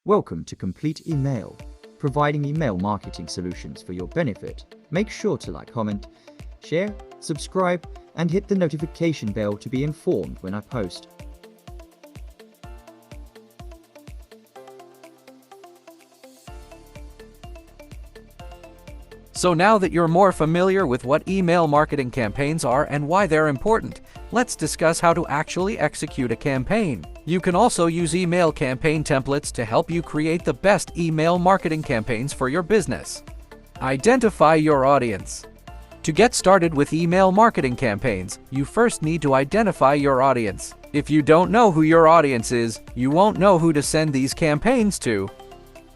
Welcome to Complete Email, providing email marketing solutions for your benefit. Make sure to like, comment, share, subscribe, and hit the notification bell to be informed when I post. So now that you're more familiar with what email marketing campaigns are and why they're important, let's discuss how to actually execute a campaign. You can also use email campaign templates to help you create the best email marketing campaigns for your business. Identify your audience. To get started with email marketing campaigns, you first need to identify your audience. If you don't know who your audience is, you won't know who to send these campaigns to.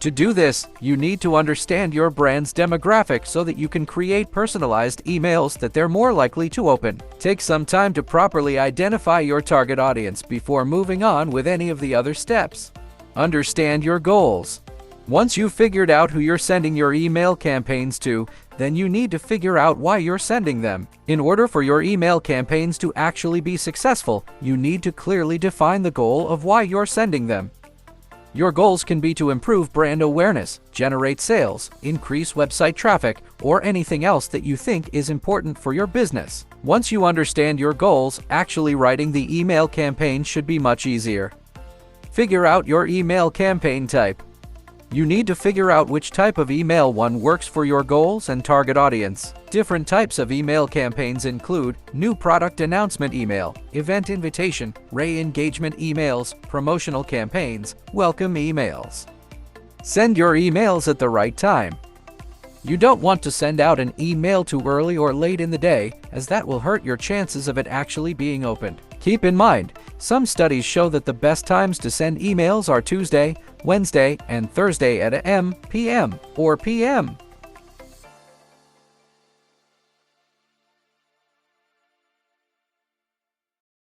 To do this, you need to understand your brand's demographic so that you can create personalized emails that they're more likely to open. Take some time to properly identify your target audience before moving on with any of the other steps. Understand your goals. Once you've figured out who you're sending your email campaigns to, then you need to figure out why you're sending them. In order for your email campaigns to actually be successful, you need to clearly define the goal of why you're sending them. Your goals can be to improve brand awareness, generate sales, increase website traffic, or anything else that you think is important for your business. Once you understand your goals, actually writing the email campaign should be much easier. Figure out your email campaign type. You need to figure out which type of email one works for your goals and target audience. Different types of email campaigns include new product announcement email, event invitation, re-engagement emails, promotional campaigns, welcome emails. Send your emails at the right time. You don't want to send out an email too early or late in the day, as that will hurt your chances of it actually being opened. Keep in mind, some studies show that the best times to send emails are Tuesday, Wednesday, and Thursday at AM, PM, or PM.